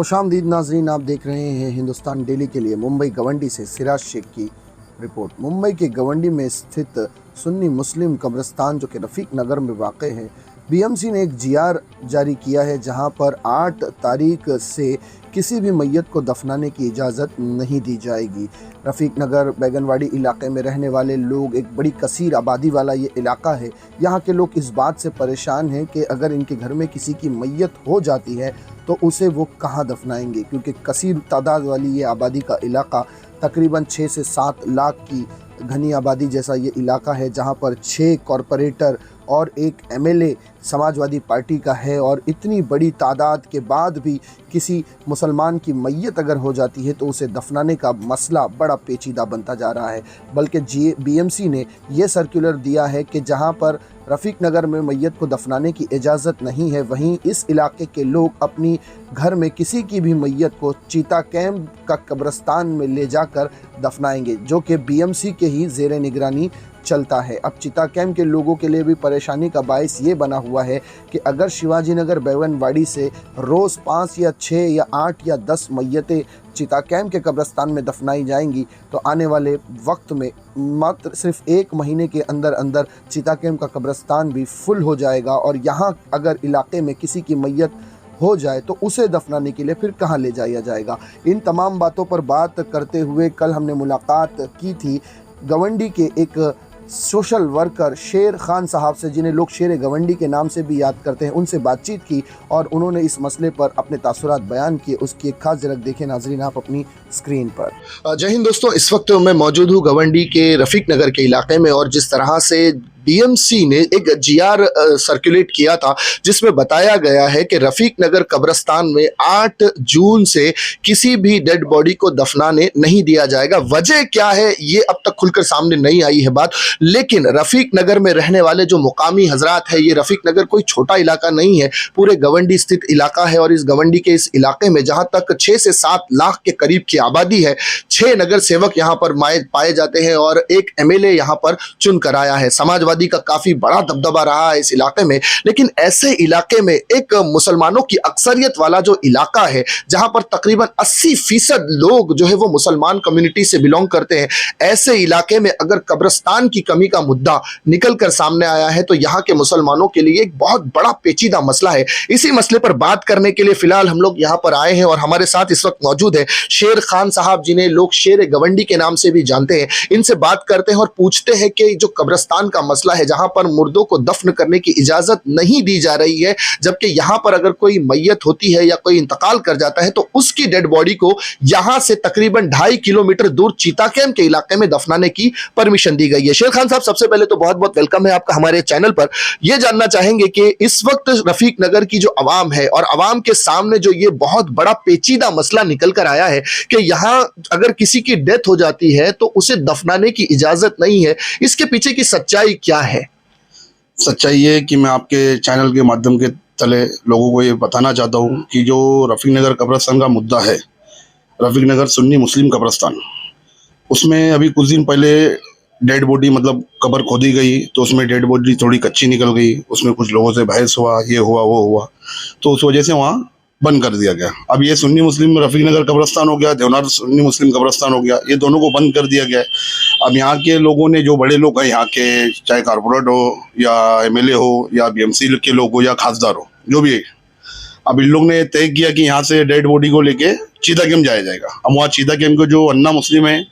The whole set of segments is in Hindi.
खुशामदीद नाजरीन, आप देख रहे हैं हिंदुस्तान डेली के लिए मुंबई गवंडी से सिराज शेख की रिपोर्ट। मुंबई के गवंडी में स्थित सुन्नी मुस्लिम कब्रिस्तान जो कि रफ़ीक नगर में वाक़ है, बीएमसी ने एक जीआर जारी किया है जहां पर 8 तारीख से किसी भी मैयत को दफनाने की इजाज़त नहीं दी जाएगी। रफ़ीक नगर बैगनवाड़ी इलाके में रहने वाले लोग, एक बड़ी कसीर आबादी वाला ये इलाका है। यहाँ के लोग इस बात से परेशान हैं कि अगर इनके घर में किसी की मैयत हो जाती है तो उसे वो कहाँ दफनाएंगे, क्योंकि कसीर तादाद वाली ये आबादी का इलाका तकरीबन 6 से 7 लाख की घनी आबादी जैसा ये इलाका है, जहाँ पर 6 कॉरपोरेटर और एक एमएलए समाजवादी पार्टी का है। और इतनी बड़ी तादाद के बाद भी किसी मुसलमान की मैयत अगर हो जाती है तो उसे दफनाने का मसला बड़ा पेचीदा बनता जा रहा है। बल्कि बीएमसी ने यह सर्कुलर दिया है कि जहां पर रफ़ीक नगर में मैयत को दफनाने की इजाज़त नहीं है, वहीं इस इलाके के लोग अपनी घर में किसी की भी मैयत को चीता कैंप का कब्रिस्तान में ले जाकर दफनाएंगे, जो कि बीएमसी के ही ज़ेर निगरानी चलता है। अब चिता कैंप के लोगों के लिए भी परेशानी का बायस ये बना हुआ है कि अगर शिवाजी नगर बैगनवाड़ी से रोज़ 5 या 6 या 8 या 10 मैयतें चिता कैंप के कब्रिस्तान में दफनाई जाएंगी तो आने वाले वक्त में मात्र सिर्फ 1 महीने के अंदर अंदर चिता कैंप का कब्रिस्तान भी फुल हो जाएगा। और यहाँ अगर इलाके में किसी की मैयत हो जाए तो उसे दफनाने के लिए फिर कहाँ ले जाया जाएगा। इन तमाम बातों पर बात करते हुए कल हमने मुलाकात की थी गवंडी के एक सोशल वर्कर शेर खान साहब से, जिन्हें लोग शेर गवंडी के नाम से भी याद करते हैं। उनसे बातचीत की और उन्होंने इस मसले पर अपने तासुरात बयान किए। उसकी एक खास झलक देखें नाजरीन आप अपनी स्क्रीन पर। जय हिंद दोस्तों, इस वक्त मैं मौजूद हूँ गवंडी के रफ़ीक नगर के इलाके में और जिस तरह से बीएमसी ने एक जीआर सर्कुलेट किया था जिसमें बताया गया है कि रफ़ीक नगर कब्रिस्तान में 8 जून से किसी भी डेड बॉडी को दफनाने नहीं दिया जाएगा। वजह क्या है ये अब तक खुलकर सामने नहीं आई है बात, लेकिन रफ़ीक नगर में रहने वाले जो मुकामी हजरात है, ये रफ़ीक नगर कोई छोटा इलाका नहीं है, पूरे गवंडी स्थित इलाका है। और इस गवंडी के इस इलाके में जहां तक 6 से 7 लाख के करीब की आबादी है, 6 नगर सेवक यहाँ पर पाए जाते हैं और एक एमएलए यहाँ पर चुन कर आया है। समाजवादी का काफी बड़ा दबदबा रहा है इस इलाके में, लेकिन ऐसे इलाके में एक मुसलमानों की अक्सरियत वाला जो इलाका है, जहां पर तकरीबन 80% लोग जो है वो मुसलमान कम्युनिटी से बिलोंग करते हैं, ऐसे इलाके में अगर कब्रिस्तान की कमी का मुद्दा निकल कर सामने आया है तो यहाँ के मुसलमानों के लिए एक बहुत बड़ा पेचीदा मसला है। इसी मसले पर बात करने के लिए फिलहाल हम लोग यहाँ पर आए हैं और हमारे साथ इस वक्त मौजूद है शेर खान साहब, जिन्हें लोग शेर गवंडी के नाम से भी जानते हैं। इनसे बात करते हैं और पूछते हैं कि जो कब्रिस्तान का मसला है, जहां पर मुर्दों को दफन करने की इजाजत नहीं दी जा रही है, जबकि यहां पर अगर कोई मैयत होती है या कोई इंतकाल कर जाता है तो उसकी डेड बॉडी को यहां से तकरीबन 2.5 किलोमीटर दूर चीता कैंप के इलाके में दफनाने की परमिशन दी गई है। शेर खान साहब, सबसे पहले तो बहुत बहुत वेलकम है आपका हमारे चैनल पर। यह जानना चाहेंगे कि इस वक्त रफ़ीक नगर की जो आवाम है और आवाम के सामने जो ये बहुत बड़ा पेचीदा मसला निकल कर आया है कि यहां अगर किसी की डेथ हो जाती है तो उसे दफनाने की इजाजत नहीं है, इसके पीछे की सच्चाई क्या है? सच्चाई ये है कि मैं आपके चैनल के माध्यम के तले लोगों को ये बताना चाहता हूँ कि जो रफ़ीक नगर कब्रिस्तान का मुद्दा है, रफ़ीक नगर सुन्नी मुस्लिम कब्रिस्तान, उसमें अभी कुछ दिन पहले डेड बॉडी मतलब कब्र खोदी गई तो उसमें डेड बॉडी थोड़ी कच्ची निकल गई, उसमें कुछ लोगों से बहस हुआ, ये हुआ वो हुआ, तो उस वजह से वहाँ बंद कर दिया गया। अब ये सुन्नी मुस्लिम रफ़ीक नगर कब्रिस्तान हो गया, देवनार सुन्नी मुस्लिम कब्रिस्तान हो गया, ये दोनों को बंद कर दिया गया है। अब यहाँ के लोगों ने, जो बड़े लोग हैं यहाँ के, चाहे कॉर्पोरेट हो या एमएलए हो या बीएमसी के लोग हो या खासदार हो, जो भी है, अब इन लोग ने तय किया कि यहाँ से डेड बॉडी को लेके चीता कैंप जाया जाएगा। अब वहाँ चीता कैंप को जो अन्ना मुस्लिम है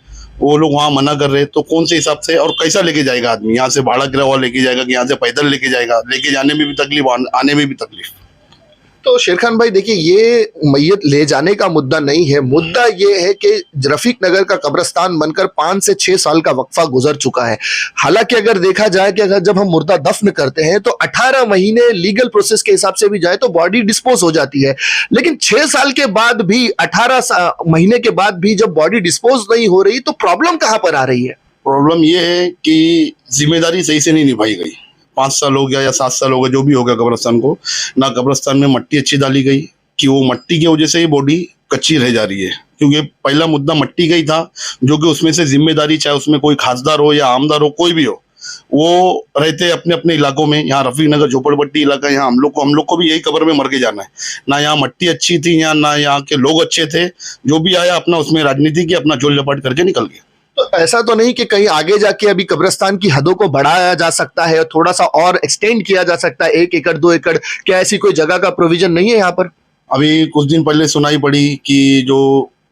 वो लोग वहाँ मना कर रहे हैं, तो कौन से हिसाब से और कैसा लेके जाएगा आदमी? यहाँ से भाड़ा किराया हुआ लेके जाएगा कि यहाँ से पैदल लेके जाएगा? लेके जाने में भी तकलीफ, आने में भी तकलीफ। तो शेर खान भाई देखिए, ये मैयत ले जाने का मुद्दा नहीं है, मुद्दा ये है कि रफ़ीक नगर का कब्रिस्तान बनकर 5 से 6 साल का वक्फा गुजर चुका है। हालांकि अगर देखा जाए कि अगर जब हम मुर्दा दफन करते हैं तो 18 महीने लीगल प्रोसेस के हिसाब से भी जाए तो बॉडी डिस्पोज हो जाती है, लेकिन 6 साल के बाद भी, 18 महीने के बाद भी जब बॉडी डिस्पोज नहीं हो रही तो प्रॉब्लम कहाँ पर आ रही है? प्रॉब्लम ये है कि जिम्मेदारी सही से नहीं निभाई गई। 5 साल हो गया या 7 साल हो गया, जो भी हो गया, कब्रिस्तान को ना कब्रिस्तान में मट्टी अच्छी डाली गई कि वो मट्टी की वजह से ही बॉडी कच्ची रह जा रही है, क्योंकि पहला मुद्दा मट्टी का ही था, जो कि उसमें से जिम्मेदारी, चाहे उसमें कोई खासदार हो या आमदार हो, कोई भी हो, वो रहते अपने अपने इलाकों में। यहाँ रफीक नगर झोपड़पट्टी इलाका, यहाँ हम लोग को भी यही कब्र में मर के जाना है। ना यहाँ मट्टी अच्छी थी, ना यहाँ के लोग अच्छे थे। जो भी आया अपना उसमें राजनीति की, अपना झोल झपाट करके निकल गया। तो ऐसा तो नहीं कि कहीं आगे जाके अभी कब्रिस्तान की हदों को बढ़ाया जा सकता है, थोड़ा सा और एक्सटेंड किया जा सकता है, 1 एकड़ 2 एकड़, क्या ऐसी कोई जगह का प्रोविजन नहीं है यहाँ पर? अभी कुछ दिन पहले सुनाई पड़ी कि जो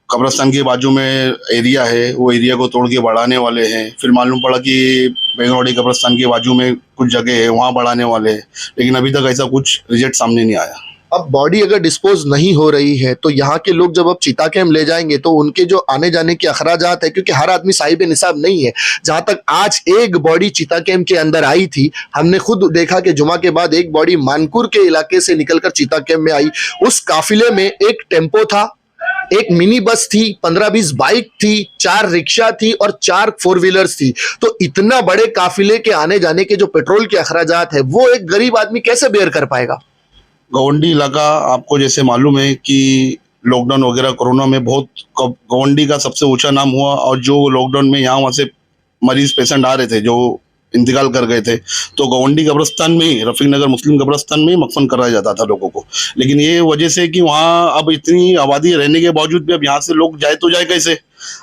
कब्रिस्तान के बाजू में एरिया है, वो एरिया को तोड़ के बढ़ाने वाले हैं। फिर मालूम पड़ा कि बेगनवाड़ी कब्रिस्तान के बाजू में कुछ जगह है, वहाँ बढ़ाने वाले हैं। लेकिन अभी तक ऐसा कुछ रिजल्ट सामने नहीं आया। अब बॉडी अगर डिस्पोज नहीं हो रही है तो यहाँ के लोग जब अब चिता कैंप ले जाएंगे तो उनके जो आने जाने के अखराजात है, क्योंकि हर आदमी साहिब निसाब नहीं है। जहां तक आज एक बॉडी चिता कैंप के अंदर आई थी, हमने खुद देखा कि जुमा के बाद एक बॉडी मानकुर के इलाके से निकलकर चिता कैंप में आई। उस काफिले में एक टेम्पो था, एक मिनी बस थी, 15-20 बाइक थी, 4 रिक्शा थी और 4 4 व्हीलर्स थी। तो इतना बड़े काफिले के आने जाने के जो पेट्रोल के अखराजात है वो एक गरीब आदमी कैसे बेयर कर पाएगा? गवंडी इलाका आपको जैसे मालूम है कि लॉकडाउन वगैरह कोरोना में बहुत गवंडी का सबसे ऊंचा नाम हुआ। और जो लॉकडाउन में यहाँ वहाँ से मरीज पेशेंट आ रहे थे जो इंतकाल कर गए थे, तो गवंडी कब्रिस्तान में ही, रफीक नगर मुस्लिम कब्रिस्तान में ही मकफन कराया जाता था लोगों को। लेकिन ये वजह से कि वहाँ अब इतनी आबादी रहने के बावजूद भी अब यहाँ से लोग जाए तो जाए कैसे?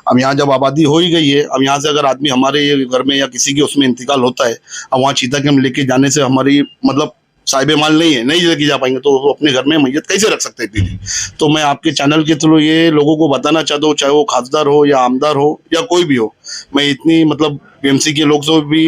अब यहाँ जब आबादी हो ही गई है, अब यहाँ से अगर आदमी हमारे घर में या किसी के उसमें इंतकाल होता है, अब वहाँ चीता कैंप लेके जाने से हमारी मतलब साहिब माल नहीं है, नहीं लेके जा पाएंगे, तो वो अपने घर में मैयत कैसे रख सकते हैं? तो मैं आपके चैनल के थ्रू ये लोगों को बताना चाहता हूँ, चाहे वो खासदार हो या आमदार हो या कोई भी हो, मैं इतनी मतलब बीएमसी के लोग से भी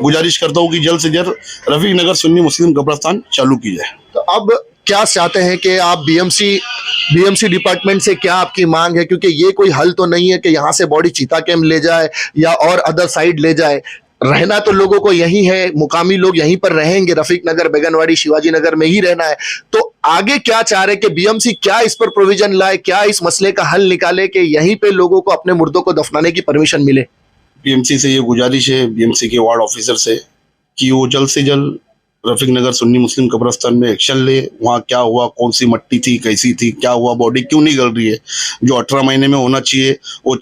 गुजारिश करता हूँ कि जल्द से जल्द रफीक नगर सुन्नी मुस्लिम कब्रिस्तान चालू की जाए। तो अब क्या चाहते हैं कि आप बीएमसी डिपार्टमेंट से क्या आपकी मांग है? क्योंकि ये कोई हल तो नहीं है कि यहाँ से बॉडी चीता कैंप ले जाए या और अदर साइड ले जाए। रहना तो लोगों को यही है, मुकामी लोग यहीं पर रहेंगे, रफीक नगर, बेगनवाड़ी, शिवाजी नगर में ही रहना है। तो आगे क्या चाह रहे कि बीएमसी क्या इस पर प्रोविजन लाए, क्या इस मसले का हल निकाले कि यहीं पे लोगों को अपने मुर्दों को दफनाने की परमिशन मिले? बीएमसी से ये गुजारिश है, बीएमसी के वार्ड ऑफिसर से, कि वो जल्द से जल्द रफीक नगर सुन्नी मुस्लिम कब्रिस्तान में एक्शन ले। वहाँ क्या हुआ, कौन सी मट्टी थी, कैसी थी, क्या हुआ, बॉडी क्यों नहीं गल रही है? जो 18 महीने में होना चाहिए वो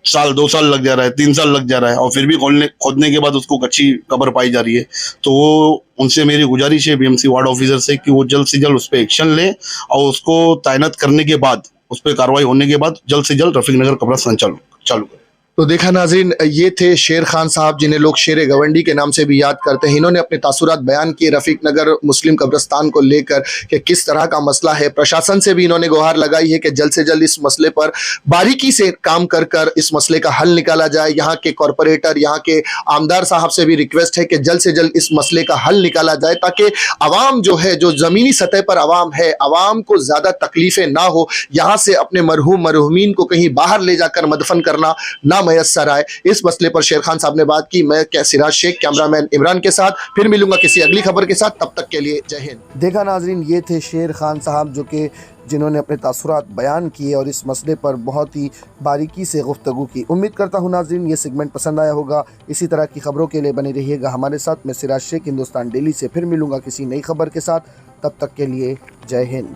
साल 2 साल लग जा रहा है, 3 साल लग जा रहा है, और फिर भी खोदने के बाद उसको कच्ची कब्र पाई जा रही है। तो वो उनसे मेरी गुजारिश है बीएमसी वार्ड ऑफिसर से कि वो जल्द से जल्द उस पर एक्शन ले और उसको तैनात करने के बाद, उस पर कार्रवाई होने के बाद जल्द से जल्द रफीक नगर कब्रिस्तान चालू करें। तो देखा नाज़रीन, ये थे शेर खान साहब, जिन्हें लोग शेर गवंडी के नाम से भी याद करते हैं। इन्होंने अपने तासुरात बयान किए रफीक नगर मुस्लिम कब्रिस्तान को लेकर कि किस तरह का मसला है। प्रशासन से भी इन्होंने गुहार लगाई है कि जल्द से जल्द इस मसले पर बारीकी से काम कर इस मसले का हल निकाला जाए। यहाँ के कॉरपोरेटर, यहाँ के आमदार साहब से भी रिक्वेस्ट है कि जल्द से जल्द इस मसले का हल निकाला जाए, ताकि आवाम जो है, जो ज़मीनी सतह पर आवाम है, आवाम को ज़्यादा तकलीफ़ें ना हो। यहाँ से अपने मरहूमीन को कहीं बाहर ले जाकर मदफन करना ना मैसर आए। इस मसले पर शेर खान साहब ने बात की। मैं सिराज शेख, कैमरामैन इमरान के साथ फिर मिलूंगा किसी अगली खबर के साथ। तब तक के लिए जय हिंद। देखा नाजरीन, ये थे शेर खान साहब जिन्होंने अपने तासुरात बयान किए और इस मसले पर बहुत ही बारीकी से गुफ्तगू की। उम्मीद करता हूँ नाजरीन ये सेगमेंट पसंद आया होगा। इसी तरह की खबरों के लिए बने रहिएगा हमारे साथ। मैं सिराज शेख, हिंदुस्तान डेली से फिर मिलूंगा किसी नई खबर के साथ। तब तक के लिए जय हिंद।